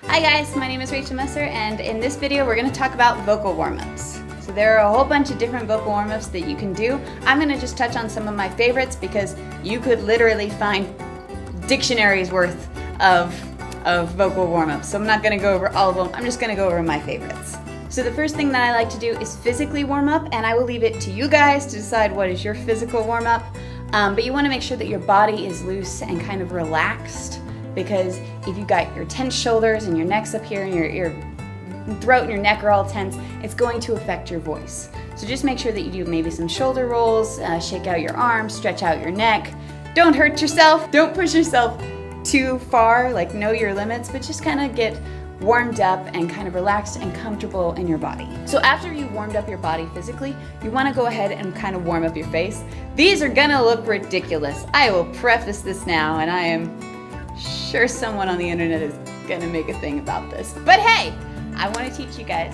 Hi guys, my name is Rachael Messer, and in this video we're going to talk about vocal warm-ups. So there are a whole bunch of different vocal warm-ups that you can do. I'm going to just touch on some of my favorites because you could literally find dictionaries worth of vocal warm-ups. So I'm not going to go over all of them, I'm just going to go over my favorites. So the first thing that I like to do is physically warm up, and I will leave it to you guys to decide what is your physical warm-up. But you want to make sure that your body is loose and kind of relaxed, because if you got your tense shoulders and your neck's up here and your throat and your neck are all tense, it's going to affect your voice. So just make sure that you do maybe some shoulder rolls, shake out your arms, stretch out your neck. Don't hurt yourself, don't push yourself too far, like know your limits, but just kind of get warmed up and kind of relaxed and comfortable in your body. So after you warmed up your body physically, you want to go ahead and kind of warm up your face. These are gonna look ridiculous. I will preface this now, and I am sure someone on the internet is gonna make a thing about this. But hey, I want to teach you guys.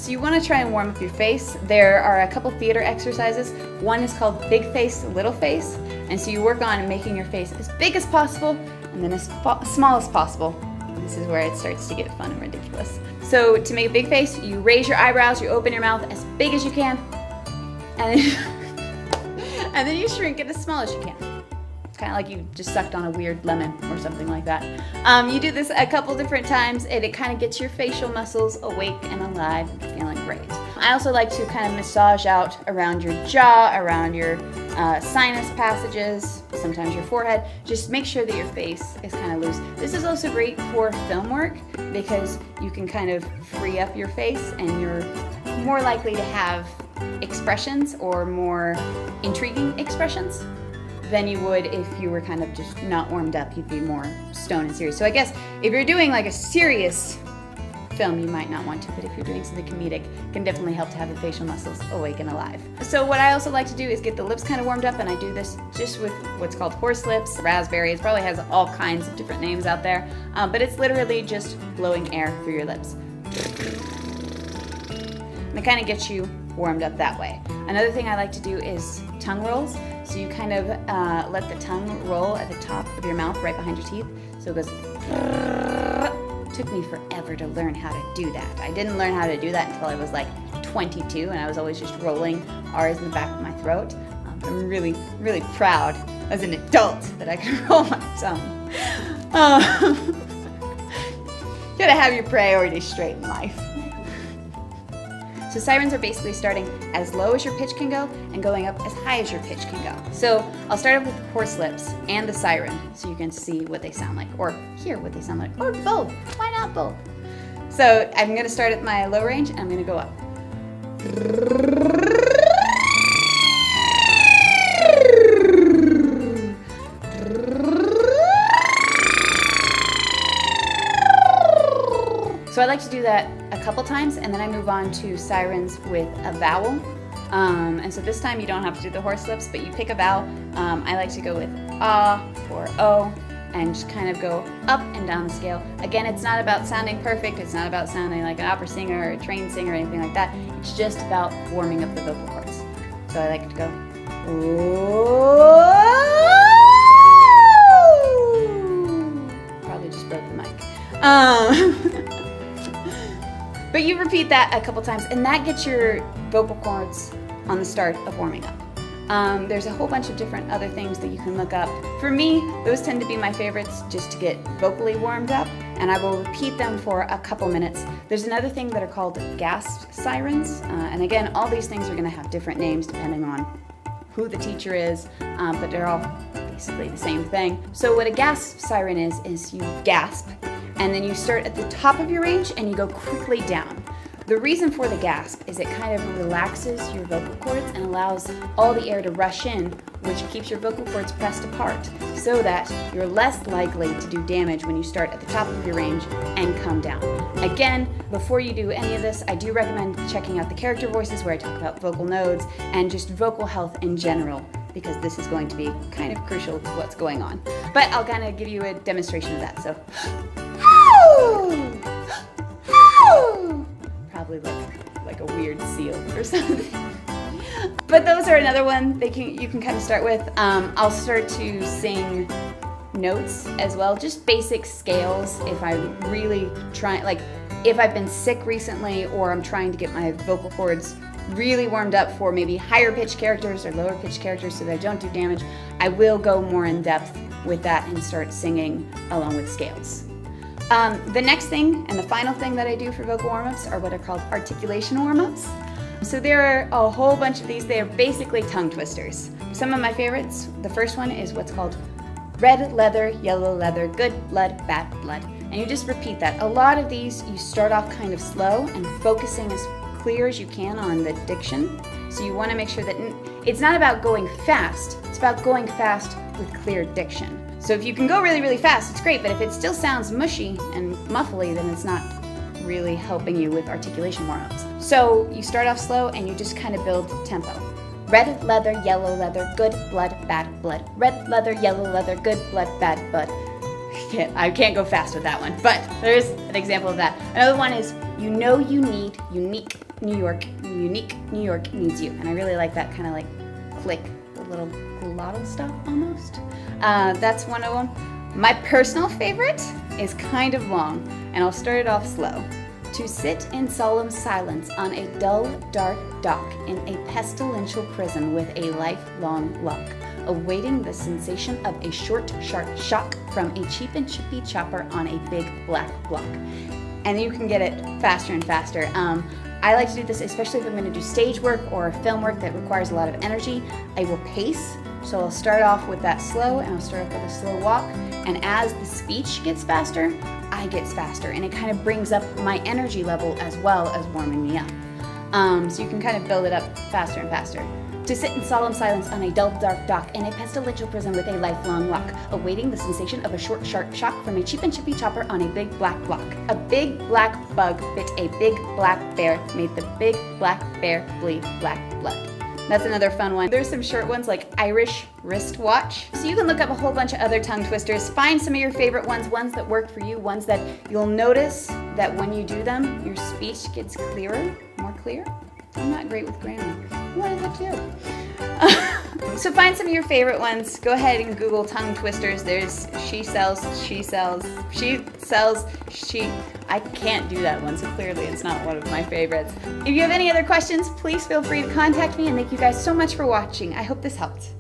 So you want to try and warm up your face. There are a couple theater exercises. One is called big face, little face. And so you work on making your face as big as possible and then as small as possible. This is where it starts to get fun and ridiculous. So to make a big face, you raise your eyebrows, you open your mouth as big as you can, and then you shrink it as small as you can. It's kind of like you just sucked on a weird lemon or something like that. You do this a couple different times, and it kind of gets your facial muscles awake and alive and feeling great. I also like to kind of massage out around your jaw, around your sinus passages, sometimes your forehead. Just make sure that your face is kind of loose. This is also great for film work because you can kind of free up your face and you're more likely to have expressions or more intriguing expressions than you would if you were kind of just not warmed up. You'd be more stone and serious. So I guess if you're doing like a serious film, you might not want to, but if you're doing something comedic, it can definitely help to have the facial muscles awake and alive. So what I also like to do is get the lips kind of warmed up, and I do this just with what's called horse lips, raspberry. It probably has all kinds of different names out there, but it's literally just blowing air through your lips. And it kind of gets you warmed up that way. Another thing I like to do is tongue rolls. So you kind of let the tongue roll at the top of your mouth right behind your teeth. So it goes. Took me forever to learn how to do that. I didn't learn how to do that until I was like 22, and I was always just rolling R's in the back of my throat. I'm really, really proud as an adult that I can roll my tongue. You gotta have your priorities straight in life. So sirens are basically starting as low as your pitch can go and going up as high as your pitch can go. So I'll start off with the horse lips and the siren so you can see what they sound like, or hear what they sound like, or both. Why not both? So I'm gonna start at my low range and I'm gonna go up. So I like to do that a couple times, and then I move on to sirens with a vowel. And so this time you don't have to do the horse lips, but you pick a vowel. I like to go with ah or o, and just kind of go up and down the scale. Again, it's not about sounding perfect. It's not about sounding like an opera singer or a trained singer or anything like that. It's just about warming up the vocal cords. So I like to go ooh. Probably just broke the mic. But you repeat that a couple times, and that gets your vocal cords on the start of warming up. There's a whole bunch of different other things that you can look up. For me, those tend to be my favorites just to get vocally warmed up, and I will repeat them for a couple minutes. There's another thing that are called Gasp sirens, and again, all these things are gonna have different names depending on who the teacher is, but they're all basically the same thing. So what a gasp siren is you gasp, and then you start at the top of your range and you go quickly down. The reason for the gasp is it kind of relaxes your vocal cords and allows all the air to rush in, which keeps your vocal cords pressed apart, so that you're less likely to do damage when you start at the top of your range and come down. Again, before you do any of this, I do recommend checking out the character voices where I talk about vocal nodes and just vocal health in general, because this is going to be kind of crucial to what's going on. But I'll kind of give you a demonstration of that. So, probably like a weird seal or something. But those are another one that you can kind of start with. I'll start to sing notes as well, just basic scales if I'm really trying, like if I've been sick recently or I'm trying to get my vocal cords really warmed up for maybe higher pitched characters or lower pitched characters so that I don't do damage, I will go more in depth with that and start singing along with scales. The next thing and the final thing that I do for vocal warm-ups are what are called articulation warm-ups. So there are a whole bunch of these. They are basically tongue twisters. Some of my favorites, the first one is what's called red leather, yellow leather, good blood, bad blood. And you just repeat that. A lot of these, you start off kind of slow and focusing as clear as you can on the diction. So you want to make sure that it's not about going fast, it's about going fast with clear diction. So if you can go really, really fast, it's great, but if it still sounds mushy and muffly, then it's not really helping you with articulation warm-ups. So you start off slow and you just kind of build tempo. Red leather, yellow leather, good blood, bad blood. Red leather, yellow leather, good blood, bad blood. I can't go fast with that one, but there's an example of that. Another one is, you know you need unique New York needs you. And I really like that kind of like click, the little glottal stuff almost. That's one of them. My personal favorite is kind of long, and I'll start it off slow. To sit in solemn silence on a dull, dark dock in a pestilential prison with a lifelong lock, awaiting the sensation of a short, sharp shock from a cheap and chippy chopper on a big black block. And you can get it faster and faster. I like to do this especially if I'm going to do stage work or film work that requires a lot of energy. I will pace, so I'll start off with that slow, and I'll start off with a slow walk, and as the speech gets faster, I get faster, and it kind of brings up my energy level as well as warming me up. So you can kind of build it up faster and faster. To sit in solemn silence on a dull, dark dock in a pestilential prison with a lifelong lock, awaiting the sensation of a short, sharp shock from a cheap and chippy chopper on a big black block. A big black bug bit a big black bear, made the big black bear bleed black blood. That's another fun one. There's some short ones like Irish wristwatch. So you can look up a whole bunch of other tongue twisters, find some of your favorite ones that work for you, ones that you'll notice that when you do them, your speech gets clearer, more clear. I'm not great with grammar. What is it too? So find some of your favorite ones. Go ahead and Google tongue twisters. There's she sells. I can't do that one, so clearly it's not one of my favorites. If you have any other questions, please feel free to contact me, and thank you guys so much for watching. I hope this helped.